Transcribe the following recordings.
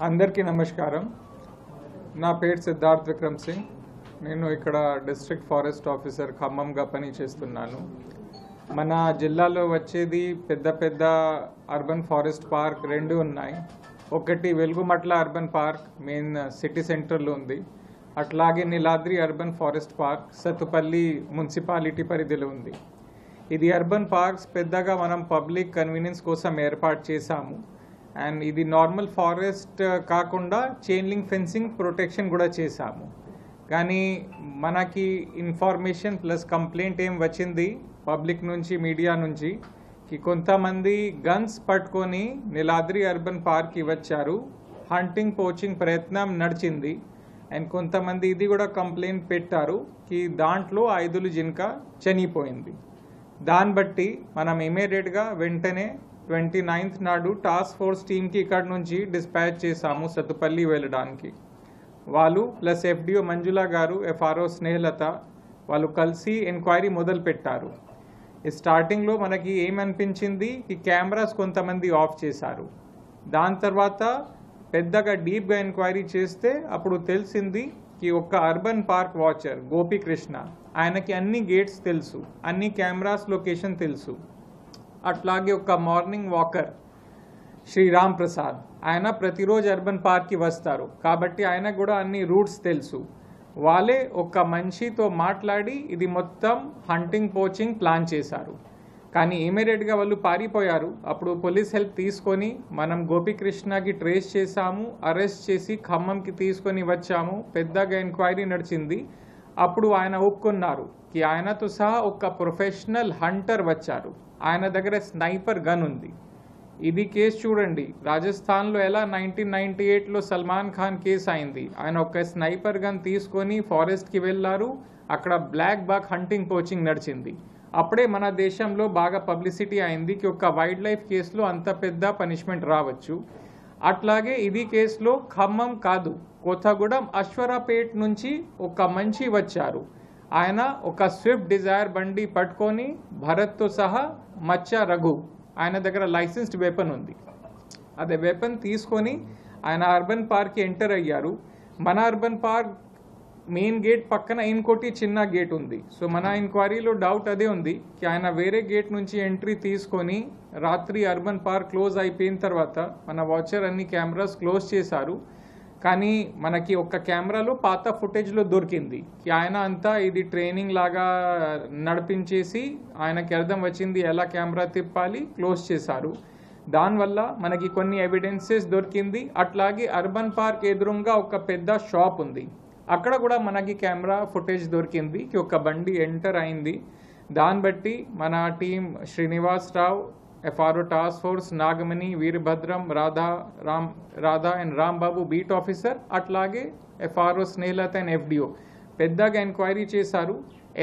అందరికీ నమస్కారం. నా పేరు సిద్ధార్థ్ విక్రమ్ సింగ్. నేను ఇక్కడ డిస్ట్రిక్ట్ ఫారెస్ట్ ఆఫీసర్ ఖమ్మంగా పనిచేస్తున్నాను. మన జిల్లాలో వచ్చేది పెద్ద పెద్ద అర్బన్ ఫారెస్ట్ పార్క్ రెండు ఉన్నాయి. ఒకటి Velugumatla urban park main city సెంటర్లో ఉంది. అట్లాగే Neeladri urban forest park Sathupalli municipality పరిధిలో ఉంది. ఇది అర్బన్ పార్క్స్ పెద్దగా మనం పబ్లిక్ కన్వీనియన్స్ కోసం ఏర్పాటు చేశాము. అండ్ ఇది నార్మల్ ఫారెస్ట్ కాకుండా చైన్ లింక్ ఫెన్సింగ్ ప్రొటెక్షన్ కూడా చేశాము. కానీ మనకి ఇన్ఫర్మేషన్ ప్లస్ కంప్లైంట్ ఏం వచ్చింది పబ్లిక్ నుంచి, మీడియా నుంచి, కి కొంతమంది గన్స్ పట్టుకొని నీలాద్రి అర్బన్ పార్క్కి వచ్చారు. హంటింగ్ పోచింగ్ ప్రయత్నం నడిచింది. అండ్ కొంతమంది ఇది కూడా కంప్లైంట్ పెట్టారు కి దాంట్లో 5 జింక చనిపోయింది. దాన్ని బట్టి మనం ఇమీడియట్గా వెంటనే 29th నాడు టాస్క్ ఫోర్స్ టీమ్కి ఇక్కడ నుంచి డిస్పాచ్ చేశాము సత్తుపల్లి వెళ్ళడానికి. వాళ్ళు ప్లస్ FDO మంజుల గారు, FRO స్నేహలత వాళ్ళు కలిసి ఎంక్వైరీ మొదలు పెట్టారు. స్టార్టింగ్లో మనకి ఏమనిపించింది ఈ కెమెరాస్ కొంతమంది ఆఫ్ చేశారు. దాని తర్వాత పెద్దగా డీప్గా ఎంక్వైరీ చేస్తే అప్పుడు తెలిసింది కి ఒక అర్బన్ పార్క్ వాచర్ గోపీకృష్ణ, ఆయనకి అన్ని గేట్స్ తెలుసు, అన్ని కెమెరాస్ లొకేషన్ తెలుసు. అట్లాగే ఒక మార్నింగ్ వాకర్ శ్రీరామ్ ప్రసాద్, ఆయన ప్రతిరోజు అర్బన్ పార్క్కి వస్తారు కాబట్టి ఆయనకు కూడా అన్ని రూట్స్ తెలుసు. వాళ్ళే ఒక మనిషితో మాట్లాడి ఇది మొత్తం హంటింగ్ పోచింగ్ ప్లాన్ చేశారు. కానీ ఇమీడియట్గా వాళ్ళు పారిపోయారు. అప్పుడు పోలీస్ హెల్ప్ తీసుకొని మనం గోపీకృష్ణకి ట్రేస్ చేశాము, అరెస్ట్ చేసి ఖమ్మంకి తీసుకొని వచ్చాము. పెద్దగా ఎంక్వైరీ నడిచింది. అప్పుడు ఆయన ఒప్పుకున్నారు కి ఆయనతో సహా ఒక ప్రొఫెషనల్ హంటర్ వచ్చారు. ఆయన దగ్గర స్నైపర్ గన్ ఉంది. ఇది కేసు చూడండి, రాజస్థాన్లో ఎలా 1998లో సల్మాన్ ఖాన్ కేసు అయింది. ఆయన ఒక స్నైపర్ గన్ తీసుకొని ఫారెస్ట్కి వెళ్ళారు. అక్కడ బ్లాక్ బాక్ హంటింగ్ పోచింగ్ నడిచింది. అప్పుడే మన దేశంలో బాగా పబ్లిసిటీ అయింది కి ఒక వైల్డ్ లైఫ్ కేసులో అంత పెద్ద పనిష్మెంట్ రావచ్చు. అట్లాగే ఇది కేసులో ఖమ్మం కాదు, కొత్తగూడెం అశ్వరాపేట్ నుంచి ఒక మనిషి వచ్చారు. ఆయన ఒక స్విఫ్ట్ డిజైర్ బండి పట్టుకొని భరత్తో సహా మచ్చా రఘు, ఆయన దగ్గర లైసెన్స్డ్ వెపన్ ఉంది. అదే వెపన్ తీసుకొని ఆయన అర్బన్ పార్క్కి ఎంటర్ అయ్యారు. మన అర్బన్ పార్క్ మెయిన్ గేట్ పక్కన ఇంకోటి చిన్న గేట్ ఉంది. సో మన ఎంక్వైరీలో డౌట్ అదే ఉంది కి ఆయన వేరే గేట్ నుంచి ఎంట్రీ తీసుకొని రాత్రి అర్బన్ పార్క్ క్లోజ్ అయిపోయిన తర్వాత మన వాచర్ అన్ని కెమెరాస్ క్లోజ్ చేశారు. కానీ మనకి ఒక కెమెరాలో పాత ఫుటేజ్లో దొరికింది కి ఆయన అంతా ఇది ట్రైనింగ్ లాగా నడిపించేసి ఆయనకి అర్థం వచ్చింది ఎలా కెమెరా తిప్పాలి, క్లోజ్ చేశారు. దానివల్ల మనకి కొన్ని ఎవిడెన్సెస్ దొరికింది. అట్లాగే అర్బన్ పార్క్ ఎదురుగా ఒక పెద్ద షాప్ ఉంది, అక్కడ కూడా మనకి కెమెరా ఫుటేజ్ దొరికింది కి ఒక బండి ఎంటర్ అయింది. దాన్ని బట్టి మన team Srinivas Rao, FRO task force Nagamani, Veerabhadram, Radha and Rambabu beat officer, అట్లాగే FRO స్నేహలత అండ్ FDO పెద్దగా ఎంక్వైరీ చేశారు.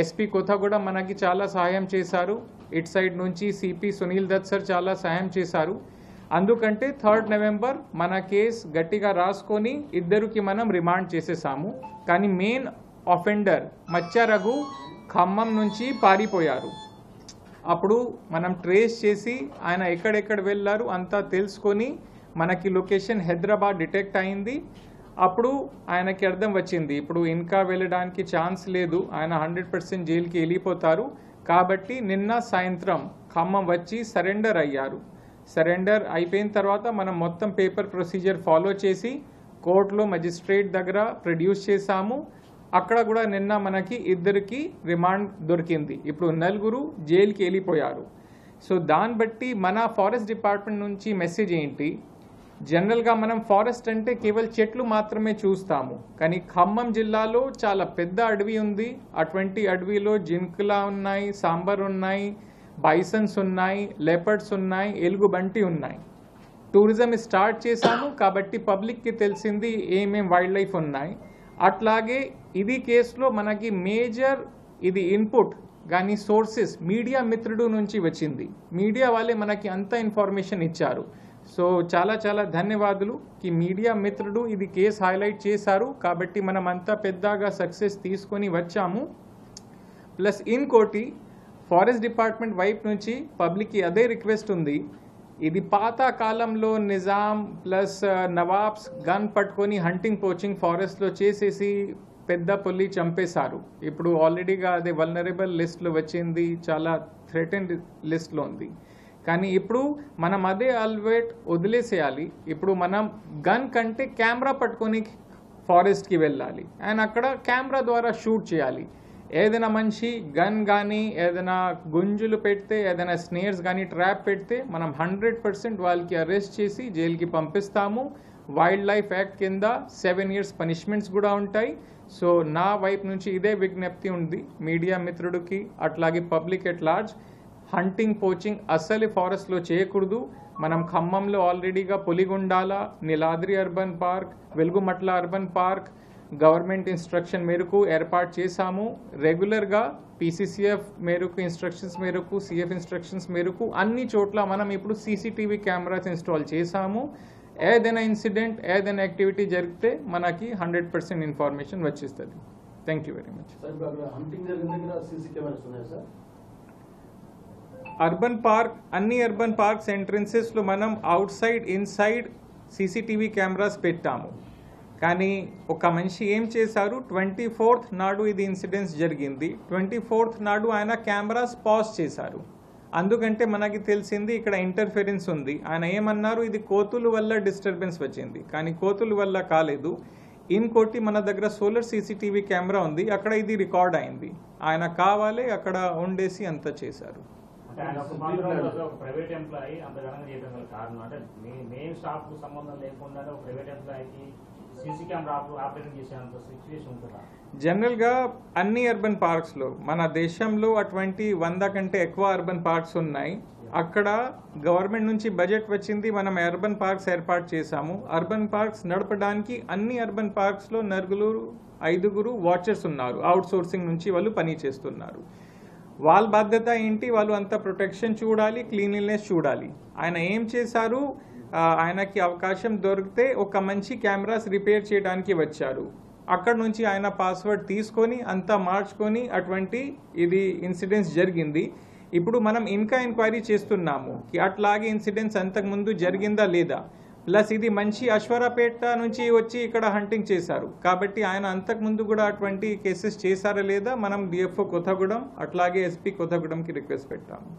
SP కొత్తగూడెం మనకి చాలా సహాయం చేశారు. ఇటు సైడ్ నుంచి CP సునీల్ దత్ సార్ చాలా సహాయం చేశారు. అందుకంటే 3rd నవంబర్ మన కేసు గట్టిగా రాసుకొని ఇద్దరికి మనం రిమాండ్ చేసేసాము. కానీ మెయిన్ అఫెండర్ మచ్చా రఘు ఖమ్మం నుంచి పారిపోయారు. అప్పుడు మనం ట్రేస్ చేసి ఆయన ఎక్కడెక్కడ వెళ్ళారు అంతా తెలుసుకొని మనకి లొకేషన్ హైదరాబాద్ డిటెక్ట్ అయింది. అప్పుడు ఆయనకి అర్థం వచ్చింది ఇప్పుడు ఇంకా వెళ్ళడానికి ఛాన్స్ లేదు, ఆయన 100% జైలుకి వెళ్ళిపోతారు. కాబట్టి నిన్న సాయంత్రం ఖమ్మం వచ్చి సరెండర్ అయ్యారు. సరెండర్ అయిపోయిన తర్వాత మనం మొత్తం పేపర్ ప్రొసీజర్ ఫాలో చేసి కోర్టులో మజిస్ట్రేట్ దగ్గర ప్రొడ్యూస్ చేశాము. అక్కడ కూడా నిన్న మనకి ఇద్దరికి రిమాండ్ దొరికింది. ఇప్పుడు 4 జైలుకి వెళ్ళిపోయారు. సో దాన్ని బట్టి మన ఫారెస్ట్ డిపార్ట్మెంట్ నుంచి మెసేజ్ ఏంటి, జనరల్గా మనం ఫారెస్ట్ అంటే కేవలం చెట్లు మాత్రమే చూస్తాము. కానీ ఖమ్మం జిల్లాలో చాలా పెద్ద అడవి ఉంది. అటువంటి అడవిలో జింకలా ఉన్నాయి, సాంబార్ ఉన్నాయి, బైసన్స్ ఉన్నాయి, లెపర్డ్స్ ఉన్నాయి, ఎలుగుబంటి ఉన్నాయి. టూరిజం స్టార్ట్ చేశాము కాబట్టి పబ్లిక్కి తెలిసింది ఏమేం వైల్డ్ లైఫ్ ఉన్నాయి. అట్లాగే ఇది కేసులో మనకి మేజర్ ఇది ఇన్పుట్ కానీ సోర్సెస్ మీడియా మిత్రుడు నుంచి వచ్చింది. మీడియా వాళ్ళే మనకి అంత ఇన్ఫర్మేషన్ ఇచ్చారు. సో చాలా చాలా ధన్యవాదాలు కి మీడియా మిత్రుడు ఇది కేసు హైలైట్ చేశారు కాబట్టి మనం అంతా పెద్దగా సక్సెస్ తీసుకొని వచ్చాము. ప్లస్ ఇంకోటి ఫారెస్ట్ డిపార్ట్మెంట్ వైపు నుంచి పబ్లిక్కి అదే రిక్వెస్ట్ ఉంది ఇది పాత కాలంలో నిజాం ప్లస్ నవాబ్స్ గన్ పట్టుకొని హంటింగ్ పోచింగ్ ఫారెస్ట్లో చేసేసి పెద్ద పుల్లి చంపేశారు. ఇప్పుడు ఆల్రెడీగా అది వల్నరబుల్ లిస్ట్లో వచ్చింది, చాలా థ్రెటెండ్ లిస్ట్లో ఉంది. కానీ ఇప్పుడు మనం అదే అలవాట్ వదిలేసేయాలి. ఇప్పుడు మనం గన్ కంటే కెమెరా పట్టుకొని ఫారెస్ట్కి వెళ్ళాలి అండ్ అక్కడ కెమెరా ద్వారా షూట్ చేయాలి. ఏదైనా మనిషి గన్ కానీ ఏదైనా గుంజులు పెడితే, ఏదైనా స్నేర్స్ కానీ ట్రాప్ పెడితే మనం 100% వాళ్ళకి అరెస్ట్ చేసి జైలుకి పంపిస్తాము. వైల్డ్ లైఫ్ యాక్ట్ కింద 7 years పనిష్మెంట్స్ కూడా ఉంటాయి. సో నా వైపు నుంచి ఇదే విజ్ఞప్తి ఉంది మీడియా మిత్రుడికి, అట్లాగే public at large. Hunting poaching అస్సలు ఫారెస్ట్లో చేయకూడదు. మనం ఖమ్మంలో ఆల్రెడీగా Puligundala, Neeladri urban park, Velugumatla urban park government instruction మేరకు ఏర్పాటు చేశాము. రెగ్యులర్గా పీసీసీఎఫ్ మేరకు ఇన్స్ట్రక్షన్స్ మేరకు, సిఎఫ్ ఇన్స్ట్రక్షన్స్ మేరకు అన్ని చోట్ల మనం ఇప్పుడు సీసీటీవీ కెమెరాస్ ఇన్స్టాల్ చేశాము. ఏదైనా ఇన్సిడెంట్, ఏదైనా యాక్టివిటీ జరిగితే మనకి 100% ఇన్ఫర్మేషన్ వచ్చేస్తుంది. Thank you very much. Urban park, అన్ని అర్బన్ పార్క్స్ ఎంట్రన్సెస్లో మనం out side, inside CCTV cameras పెట్టాము. కానీ ఒక మనిషి ఏం చేశారు, 24th నాడు ఇది ఇన్సిడెంట్స్ జరిగింది. 24th నాడు ఆయన కెమెరాస్ పాజ్ చేశారు. అందుకంటే మనకి తెలిసింది ఇక్కడ ఇంటర్ఫెరెన్స్ ఉంది. ఆయన ఏమన్నారు, ఇది కోతుల వల్ల డిస్టర్బెన్స్ వచ్చింది, కానీ కోతుల వల్ల కాలేదు. ఇంకోటి మన దగ్గర సోలార్ సీసీటీవీ కెమెరా ఉంది, అక్కడ ఇది రికార్డ్ అయింది. ఆయన కావాలి అక్కడ ఉండేసి అంతా చేశారు. ప్రైవేట్ ఎంప్లాయీ అంత ఘనంగా చేయడం గల కారణం అంటే మెయిన్ స్టాఫ్ కు సంబంధం లేకుండా ఒక ప్రైవేట్ ఎంప్లాయీకి సీసీ కెమెరా ఆపరేటింగ్ చేసేంత సిచ్యువేషన్ ఉంటుందా? జనరల్గా అన్ని అర్బన్ పార్క్స్లో, మన దేశంలో అటువంటి 100 కంటే ఎక్కువ అర్బన్ పార్క్స్ ఉన్నాయి. అక్కడ గవర్నమెంట్ నుంచి బడ్జెట్ వచ్చింది, మనం అర్బన్ పార్క్స్ ఏర్పాటు చేశాము. అర్బన్ పార్క్స్ నడపడానికి అన్ని అర్బన్ పార్క్స్లో 4-5 వాచర్స్ ఉన్నారు. అవుట్ సోర్సింగ్ నుంచి వాళ్ళు పని చేస్తున్నారు. వాళ్ళ బాధ్యత ఏంటి, వాళ్ళు అంత ప్రొటెక్షన్ చూడాలి, క్లీన్లీనెస్ చూడాలి. ఆయన ఏం చేశారు, ఆయనకి అవకాశం దొరికితే ఒక మంచి కెమెరాస్ రిపేర్ చేయడానికి వచ్చారు. అక్కడ నుంచి ఆయన పాస్వర్డ్ తీసుకొని అంతా మార్చుకొని అటువంటి ఇది ఇన్సిడెంట్స్ జరిగింది. ఇప్పుడు మనం ఇంకా ఎంక్వైరీ చేస్తున్నాము కి అట్లాగే ఇన్సిడెంట్స్ అంతకుముందు జరిగిందా లేదా. ప్లస్ ఇది మంచి అశ్వరాపేట నుంచి వచ్చి ఇక్కడ హంటింగ్ చేశారు కాబట్టి ఆయన అంతకుముందు కూడా అటువంటి కేసెస్ చేశారా లేదా మనం డిఎఫ్ఓ కొత్తగూడెం అట్లాగే ఎస్పీ కొత్తగూడెంకి రిక్వెస్ట్ పెట్టాము.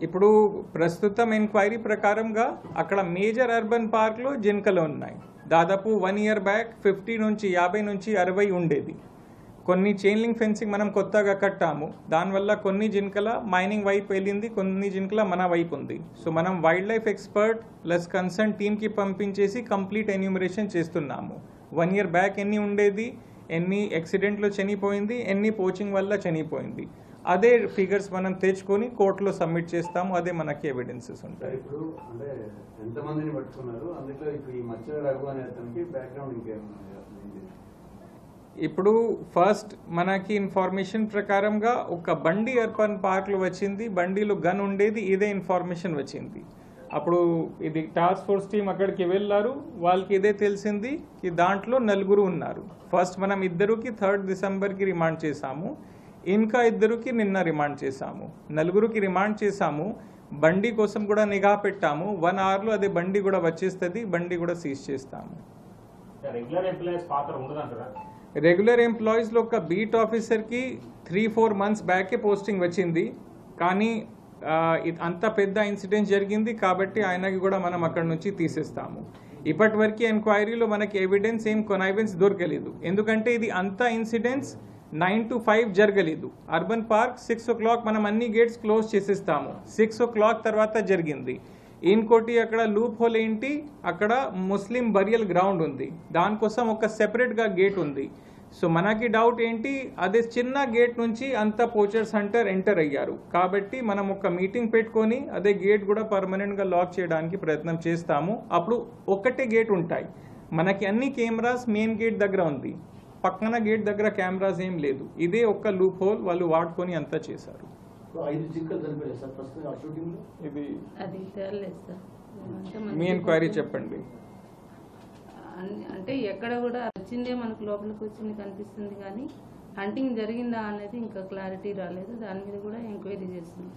ఇప్పుడు ప్రస్తుతం ఎంక్వైరీ ప్రకారంగా అక్కడ మేజర్ అర్బన్ పార్క్లో జింకలు ఉన్నాయి. దాదాపు 1 year బ్యాక్ 50 నుంచి 50 నుంచి 60 ఉండేది. కొన్ని చైన్ లింక్ ఫెన్సింగ్ మనం కొత్తగా కట్టాము, దానివల్ల కొన్ని జింకల మైనింగ్ వైపు వెళ్ళింది, కొన్ని జింకల మన వైపు ఉంది. సో మనం wild life expert plus concern టీమ్కి పంపించేసి కంప్లీట్ ఎన్యూమరేషన్ చేస్తున్నాము. 1 year బ్యాక్ ఎన్ని ఉండేది, ఎన్ని యాక్సిడెంట్లో చనిపోయింది, ఎన్ని పోచింగ్ వల్ల చనిపోయింది, అదే ఫిగర్స్ మనం తెచ్చుకొని కోర్టులో సబ్మిట్ చేస్తాము. అదే మనకి ఎవిడెన్సెస్ ఉంటాయి. ఇప్పుడు అంటే ఎంతమందిని పట్టుకున్నారు, అందులో ఇప్పుడు ఈ మచ్చ రఘు అనే అతనికి బ్యాక్గ్రౌండ్ ఇంకేముంది? ఇప్పుడు ఫస్ట్ మనకి ఇన్ఫర్మేషన్ ప్రకారంగా ఒక బండి అర్బన్ పార్క్లో వచ్చింది, బండిలో గన్ ఉండేది, ఇదే ఇన్ఫర్మేషన్ వచ్చింది. అప్పుడు ఇది టాస్క్ ఫోర్స్ టీం అక్కడికి వెళ్ళారు, వాళ్ళకి ఇదే తెలిసింది కి దాంట్లో 4 ఉన్నారు. ఫస్ట్ మనం 2కి 3rd డిసెంబర్కి రిమాండ్ చేశాము, ఇంకా 2కి నిన్న రిమాండ్ చేశాము, 4కి రిమాండ్ చేశాము. బండి కోసం కూడా నిఘా పెట్టాము. 1 hourలో అదే బండి కూడా వచ్చేస్తుంది, బండి కూడా సీజ్ చేస్తాము. రెగ్యులర్ ఎంప్లాయీస్లో ఒక బీట్ ఆఫీసర్కి 3-4 months బ్యాకే పోస్టింగ్ వచ్చింది, కానీ అంత పెద్ద ఇన్సిడెంట్ జరిగింది కాబట్టి ఆయనకి కూడా మనం అక్కడ నుంచి తీసేస్తాము. ఇప్పటి వరకు ఎంక్వైరీలో మనకి ఎవిడెన్స్ ఏం కొనైవెన్స్ దొరకలేదు, ఎందుకంటే ఇది అంత ఇన్సిడెంట్స్ 9 to 5 జరగలేదు. అర్బన్ పార్క్ 6 o'clock మనం అన్ని గేట్స్ క్లోజ్ చేసేస్తాము, 6 o'clock తర్వాత జరిగింది. ఇంకోటి అక్కడ లూప్ హోల్ ఏంటి, అక్కడ ముస్లిం బరియల్ గ్రౌండ్ ఉంది, దానికోసం ఒక సెపరేట్గా గేట్ ఉంది. సో మనకి డౌట్ ఏంటి, అదే చిన్న గేట్ నుంచి అంత పోచర్స్ హంటర్ ఎంటర్ అయ్యారు కాబట్టి మనం ఒక మీటింగ్ పెట్టుకొని అదే గేట్ కూడా పర్మనెంట్గా లాక్ చేయడానికి ప్రయత్నం చేస్తాము. అప్పుడు ఒక్కటే గేట్ ఉంటాయి, మనకి అన్ని కెమెరాస్ మెయిన్ గేట్ దగ్గర ఉంది, పక్కన గేట్ దగ్గర కెమెరాస్ ఏం లేదు. ఇదే ఒక్క లూప్ హోల్ వాళ్ళు వాడుకొని అంతా చేశారు. ఇది మీ ఎంక్వైరీ చెప్పండి. అంటే ఎక్కడ కూడా వచ్చిందే మనకు లోపలికి వచ్చింది కనిపిస్తుంది, కానీ హంటింగ్ జరిగిందా అనేది ఇంకా క్లారిటీ రాలేదు. దాని మీద కూడా ఎంక్వైరీ చేస్తుంది.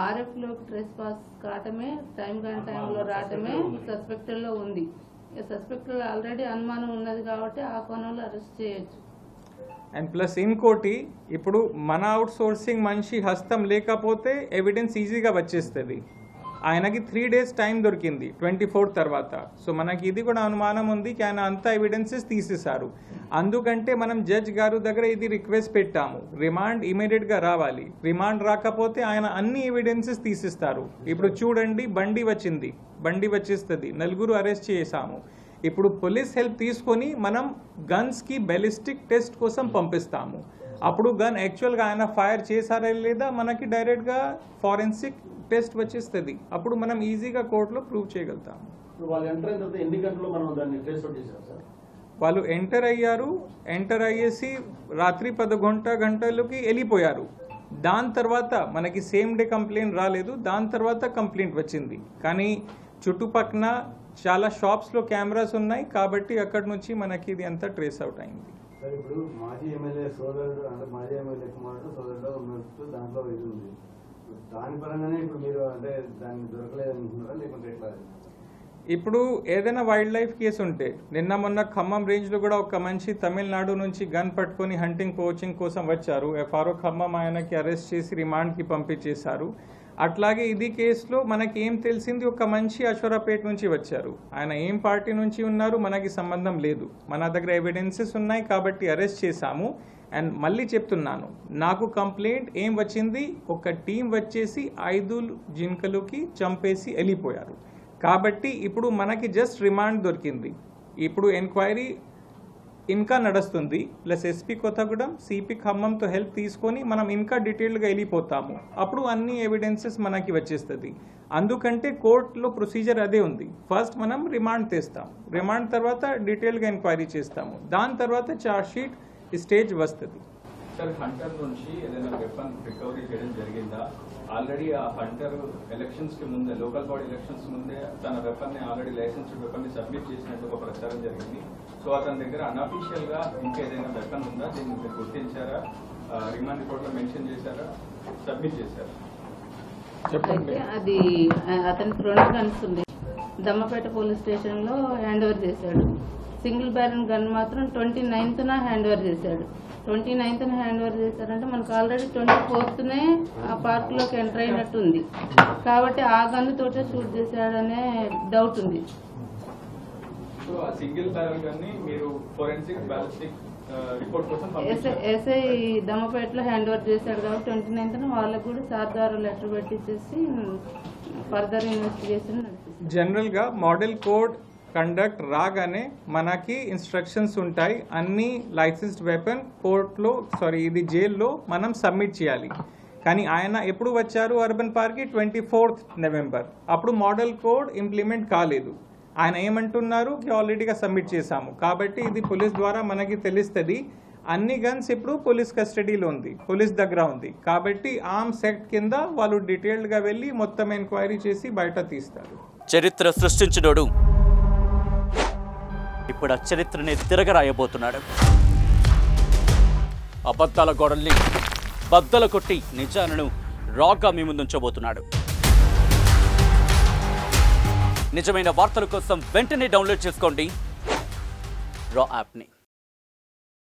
ఆర్ఎఫ్ లోకి ట్రెస్ పాస్ కావటమే, టైం టైంలో రావటమే సస్పెక్టెడ్ లో ఉంది. సస్పెక్టెడ్ ఆల్రెడీ అనుమానం ఉన్నది కాబట్టి ఆ కోణంలో అరెస్ట్ చేయొచ్చు. అండ్ ప్లస్ ఇంకోటి, ఇప్పుడు మన అవుట్ సోర్సింగ్ మనిషి హస్తం లేకపోతే ఎవిడెన్స్ ఈజీగా వచ్చేస్తుంది. ఆయనకి 3 days టైం దొరికింది 24 తర్వాత. సో మనకి ఇది కూడా అనుమానం ఉంది कि ఆయన అంతా ఎవిడెన్సెస్ తీసేశారు. అందుకంటే మనం జడ్జ్ గారు దగ్గర ఇది రిక్వెస్ట్ పెట్టాము, రిమాండ్ ఇమీడియట్గా రావాలి. రిమాండ్ రాకపోతే ఆయన అన్ని ఎవిడెన్సెస్ తీసిస్తారు. ఇప్పుడు చూడండి, బండి వచ్చేస్తుంది, 4 అరెస్ట్ చేసాము. ఇప్పుడు పోలీస్ హెల్ప్ తీసుకొని మనం గన్స్కి బెలిస్టిక్ టెస్ట్ కోసం పంపిస్తాము. అప్పుడు గన్ యాక్చువల్గా ఆయన ఫైర్ చేశారా లేదా మనకి డైరెక్ట్గా ఫారెన్సిక్ టెస్ట్ వచ్చేస్తుంది. అప్పుడు మనం ఈజీగా కోర్టులో ప్రూవ్ చేయగలుగుతాము. వాళ్ళు ఎంటర్ అయ్యారు, ఎంటర్ అయ్యేసి రాత్రి 10 గంటలకి వెళ్ళిపోయారు. దాని తర్వాత మనకి సేమ్ డే కంప్లైంట్ రాలేదు, దాని తర్వాత కంప్లైంట్ వచ్చింది. కానీ చుట్టుపక్కల చాలా షాప్స్లో కెమెరాస్ ఉన్నాయి కాబట్టి అక్కడి నుంచి మనకి ఇది అంతా ట్రేస్ అవుట్ అయింది. ఇప్పుడు మాజీ ఎమ్మెల్యే సోదరుడు అంటే మాజీ ఎమ్మెల్యే కుమారుడు సోదరుడు ఉన్నట్టు దాంట్లో ఇది ఉంది. దాని పరంగానే ఇప్పుడు మీరు అంటే దాన్ని దొరకలేదనుకుంటున్నారా లేకుంటే ఎట్లా? ఇప్పుడు ఏదైనా వైల్డ్ లైఫ్ కేసు ఉంటే, నిన్న మొన్న ఖమ్మం రేంజ్లో కూడా ఒక మనిషి తమిళనాడు నుంచి గన్ పట్టుకొని హంటింగ్ కోచింగ్ కోసం వచ్చారు. ఎఫ్ఆర్ఓ ఖమ్మం ఆయనకి అరెస్ట్ చేసి రిమాండ్కి పంపించేశారు. అట్లాగే ఇది కేసులో మనకి ఏం తెలిసింది, ఒక మనిషి అశ్వరాపేట నుంచి వచ్చారు. ఆయన ఏం పార్టీ నుంచి ఉన్నారు మనకి సంబంధం లేదు. మన దగ్గర ఎవిడెన్సెస్ ఉన్నాయి కాబట్టి అరెస్ట్ చేశాము. అండ్ మళ్ళీ చెప్తున్నాను, నాకు కంప్లైంట్ ఏం వచ్చింది, ఒక టీం వచ్చేసి 5 జింకలకి చంపేసి వెళ్ళిపోయారు. కాబట్టి ఇప్పుడు మనకి జస్ట్ రిమాండ్ దొరికింది. ఇప్పుడు ఎంక్వైరీ ఇంకా నడుస్తుంది. ప్లస్ ఎస్పీ కొత్తగూడెం, సిపి ఖమ్మంతో హెల్ప్ తీసుకొని మనం ఇంకా డీటెయిల్గా వెళ్ళిపోతాము. అప్పుడు అన్ని ఎవిడెన్సెస్ మనకి వచ్చేస్తుంది. అందుకంటే కోర్టులో ప్రొసీజర్ అదే ఉంది. ఫస్ట్ మనం రిమాండ్ తెస్తాం, రిమాండ్ తర్వాత డీటెయిల్గా ఎంక్వైరీ చేస్తాము, దాని తర్వాత ఛార్జ్ షీట్ స్టేజ్ వస్తుంది. సార్, హంటర్ నుంచి ఏదైనా వెపన్ రికవరీ చేయడం జరిగిందా? ఆల్రెడీ ఆ హంటర్ ఎలక్షన్స్ కి ముందే, లోకల్ బాడీ ఎలక్షన్స్ ముందే తన వెపన్ ని ఆల్రెడీ లైసెన్స్డ్ వెపన్ ని సబ్మిట్ చేసినట్టు ఒక ప్రచారం జరిగింది. సో అతని దగ్గర అనఫీషియల్ గా ఇంకేదైనా వెపన్ ఉందా? దీన్ని మీరు గుర్తించారా? రిమాండ్ రిపోర్ట్ లో మెన్షన్ చేశారా? సబ్మిట్ చేశారా? అయితే అది అతనికి 2 గన్స్ ఉంది. దమ్మపేట పోలీస్ స్టేషన్ లో హ్యాండ్ ఓవర్ చేశాడు. సింగిల్ బ్యారెన్ గన్ మాత్రం 29న హ్యాండ్ ఓవర్ చేశాడు. 29న హ్యాండ్ ఓవర్ చేశారంటే మనకు ఆల్రెడీ 24నే ఆ పార్క్ లోకి ఎంటర్ అయినట్టు ఉంది. కాబట్టి ఆ గన్ తోటే షూట్ చేశాడనే డౌట్ ఉంది. సో ఆ సింగిల్ బ్యారెన్ గన్ ని మీరు ఫోరెన్సిక్ బాలిస్టిక్ రిపోర్ట్ కోసం ఎస్ఐ దమ్మపేటలో హ్యాండ్ ఓవర్ చేశాడు కాబట్టి 29న వాళ్ళకు కూడా సార్ ద్వారా లెటర్ పెట్టించేసి ఫర్దర్ ఇన్వెస్టిగేషన్ నడిపిస్తారు. జనరల్గా మోడల్ కోడ్ కండక్ట్ రాగానే మనకి ఇన్స్ట్రక్షన్స్ ఉంటాయి, అన్ని లైసెన్స్డ్ వెపన్ కోర్టులో ఇది జైల్లో మనం సబ్మిట్ చేయాలి. కానీ ఆయన ఎప్పుడు వచ్చారు అర్బన్ పార్క్కి? 24th November. అప్పుడు మోడల్ కోడ్ ఇంప్లిమెంట్ కాలేదు. ఆయన ఏమంటున్నారు ఆల్రెడీగా సబ్మిట్ చేశాము. కాబట్టి ఇది పోలీస్ ద్వారా మనకి తెలుస్తుంది. అన్ని గన్స్ ఇప్పుడు పోలీస్ కస్టడీలో ఉంది, పోలీస్ దగ్గర ఉంది. కాబట్టి ఆర్మ్స్ యాక్ట్ కింద వాళ్ళు డీటెయిల్డ్గా వెళ్ళి మొత్తం ఎంక్వైరీ చేసి బయట తీస్తారు. చరిత్ర సృష్టించినోడు ఇప్పుడు ఆ చరిత్రని తిరగరాయబోతున్నాడు. అబద్ధాల గోడల్ని బద్దలు కొట్టి నిజాలను రాగా మీ ముందుంచబోతున్నాడు. నిజమైన వార్తల కోసం వెంటనే డౌన్లోడ్ చేసుకోండి రా యాప్ని.